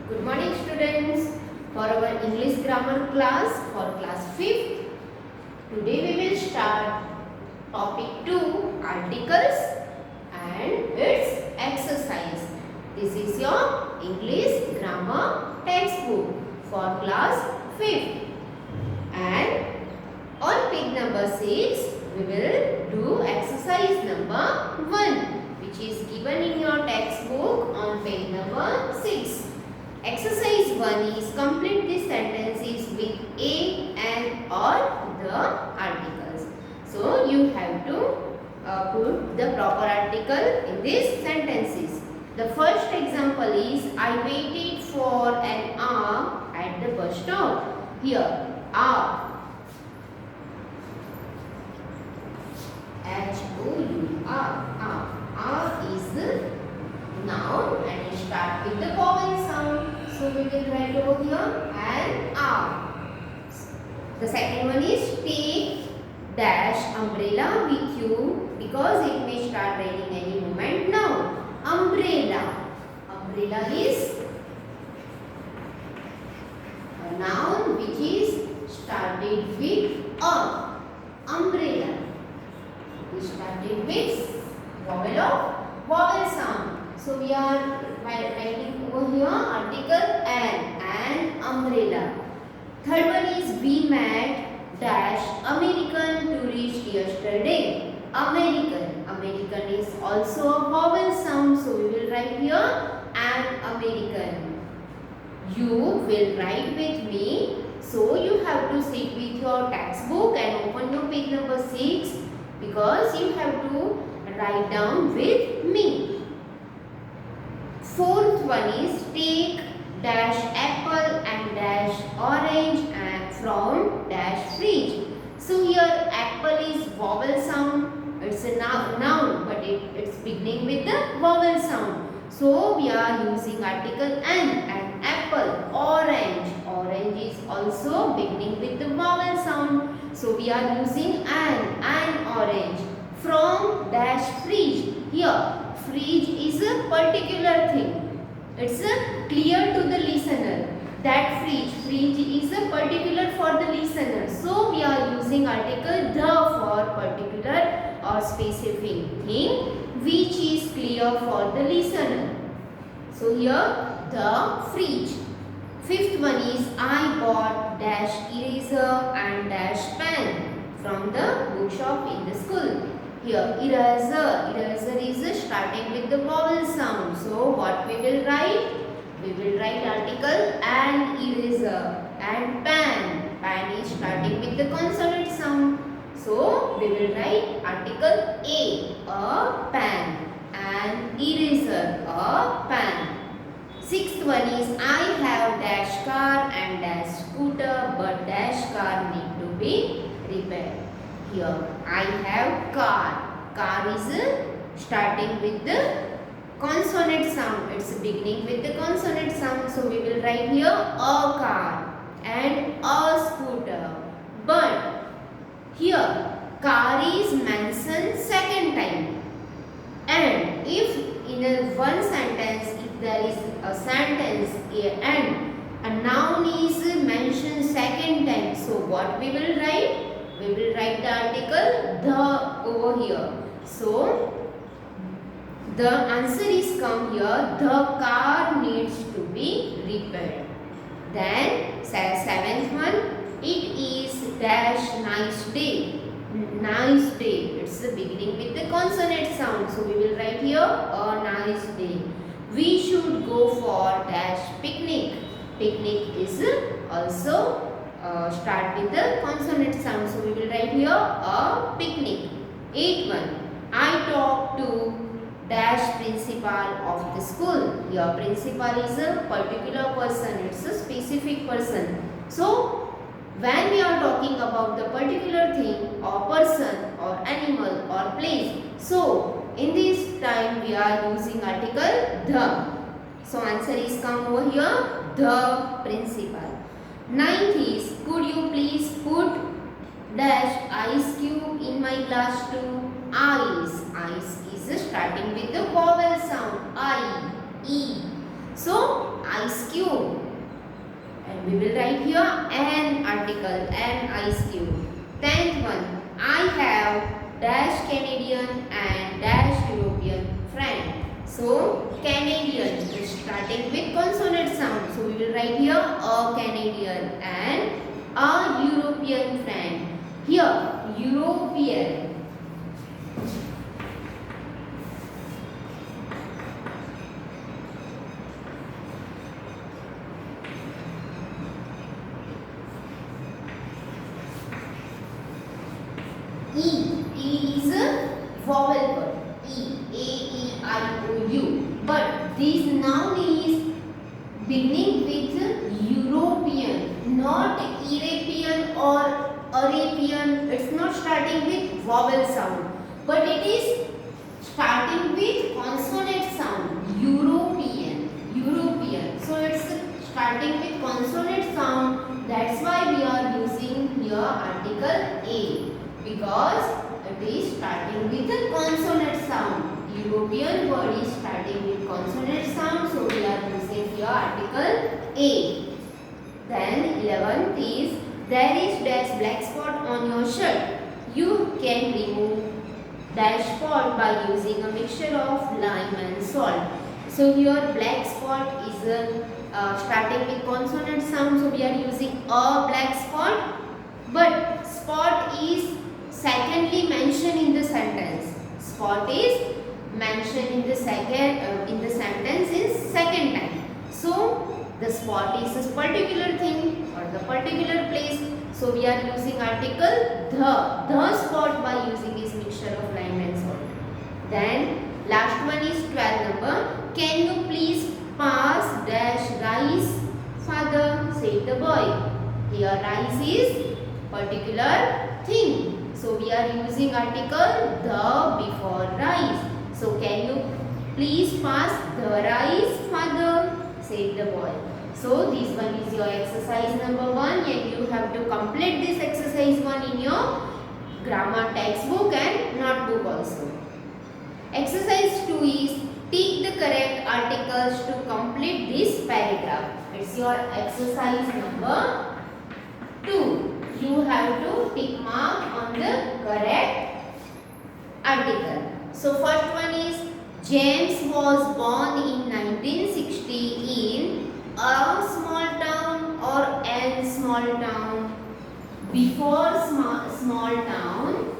Good morning students. For our English grammar class for class 5th, today we will start topic 2 articles and its exercise. This is your English grammar textbook for class 5th. And on page number 6 we will do exercise number 1 which is given in your textbook on page number 6. Exercise 1 is complete the sentences with a, and, or the articles. So you have to put the proper article in these sentences. The first example is I waited for an hour at the bus stop. Here, hour. H-O-U-R. Hour is the noun and start with the vowel sound. So we will write over here an hour. The second one is take dash umbrella with you because it may start raining any moment now. Umbrella. Umbrella is a noun which is started with a. Umbrella. We started with vowel sound. So we are writing over here article an umbrella. Third one is we met dash American tourist yesterday. American is also a vowel sound. So we will write here an American. You will write with me. So you have to sit with your textbook and open your page number 6 because you have to write down with me. Fourth one is take dash apple and dash orange and from dash fridge. So here apple is vowel sound. It's a noun but it's beginning with the vowel sound. So we are using article and apple. Orange is also beginning with the vowel sound. So we are using an orange. From dash fridge. Here fridge is a particular thing. It's clear to the listener that fridge is a particular for the listener. So we are using article the for particular or specific thing which is clear for the listener. So here the fridge. Fifth one is I bought dash eraser and dash pen from the bookshop in the school. Here eraser is starting with the vowel sound. So what we will write? We will write article and eraser. And pen is starting with the consonant sound. So we will write article a pen, and eraser, a pen. Sixth one is I have dash car and dash scooter but dash car need to be repaired. Here I have car. Car is starting with the consonant sound. It's beginning with the consonant sound. So we will write here a car and a scooter. But here car is mentioned second time. And if in one sentence, if there is a sentence and a noun is mentioned second time, so what we will write? We will write the article the over here. So the answer is come here. The car needs to be repaired. Then seventh one. It is dash nice day. Nice day. It's the beginning with the consonant sound. So we will write here a nice day. We should go for dash picnic. Picnic is also start with the consonant sound. So we will write here a picnic. 8th one. I talk to dash principal of the school. Your principal is a particular person. It's a specific person. So when we are talking about the particular thing or person or animal or place, so in this time we are using article the. So answer is come over here, the principal. 9th is could you please put dash ice cube in my glass too? Ice is starting with the vowel sound I, E. So ice cube. And we will write here an article, an ice cube. 10th one, I have dash Canadian and dash European friend. So Canadian is starting with consonant sound. So we will write here a Canadian and a European friend. Here European. E is a vowel word. E-A-E-I-O-U. But this noun is beginning with European, not European or Arabian. It's not starting with vowel sound, but it is starting with consonant sound. European, European. So it's starting with consonant sound. That's why we are using here article A, because it is starting with a consonant sound. European word is starting with consonant sound, so we are using here article A. Then 11th is, there is dash black spot on your shirt. You can remove dash spot by using a mixture of lime and salt. So here black spot is starting with consonant sound, so we are using a black spot. But spot is secondly mentioned in the sentence. Spot is mentioned in the sentence in second time. So the spot is a particular thing or the particular place. So we are using article the spot by using this mixture of lime and salt. Then last one is 12 number. Can you please pass dash rice, father, said the boy. Here rice is particular thing. So we are using article the before rice. So can you please pass the rice, father, said the boy. So this one is your exercise number 1, and you have to complete this exercise 1 in your grammar textbook and notebook also. Exercise 2 is tick the correct articles to complete this paragraph. It's your exercise number 2. You have to tick mark on the correct article. So first one is, James was born in 1960 in a small town or an small town. Before small town,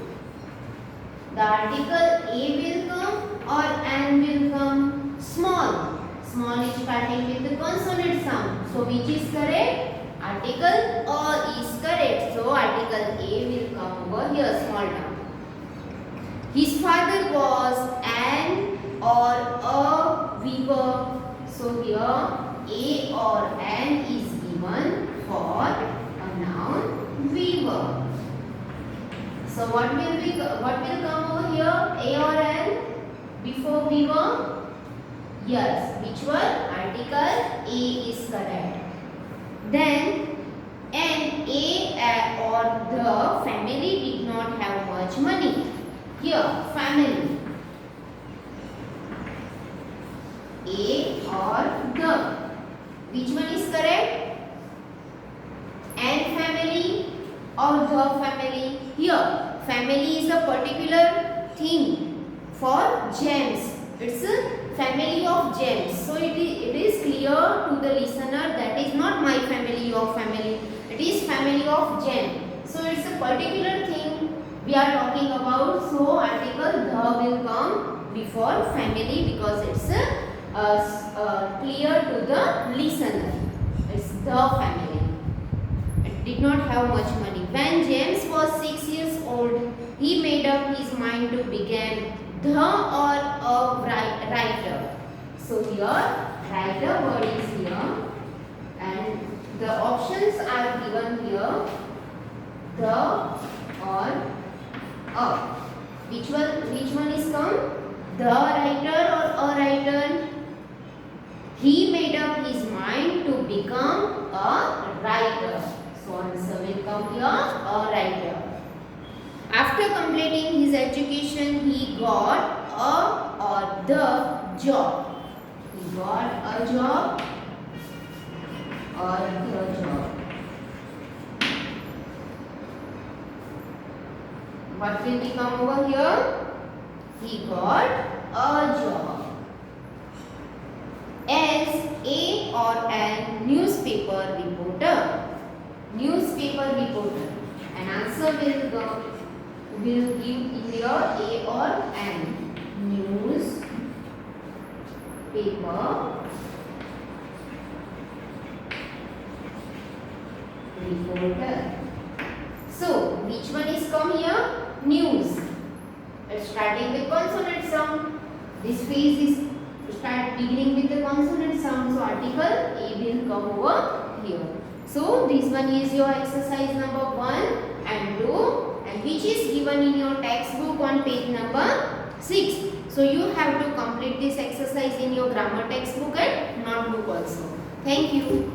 the article a will come or an will come. Small. Small is starting with the consonant sound. So which is correct? Article a is correct. So article a will come over here, small town. His father was an or a weaver. So here a or an is given for a noun weaver. So what will come over here? A or an before weaver? Yes. Which one? Article a is correct. Then an a or the family did not have much money. Here family. A or the. Which one is correct? An family or the family? Here family is a particular thing for James. It's a family of James. So it is clear to the listener that is not my family, your family. It is family of James. So it's a particular thing we are talking about. So article the will come before family because it's clear to the listener. It's the family. It did not have much money. When James was 6 years old, he made up his mind to become the or a writer. So here writer word is here and the options are given here, the or a. Which one is come? The writer or a writer? He made up his mind to become a writer. So answer will come here, a writer. After completing his education, he got a or the job. He got a job job. What will become over here? He got a job. As A or N, newspaper reporter. Newspaper reporter. An answer will give either A or N. Newspaper reporter. So, which one is come here? News. It's starting with consonant sound. This phrase is start beginning with the consonant sound. So, article A will come over here. So, this one is your exercise number 1 and 2, and which is given in your textbook on page number 6. So, you have to complete this exercise in your grammar textbook and notebook also. Thank you.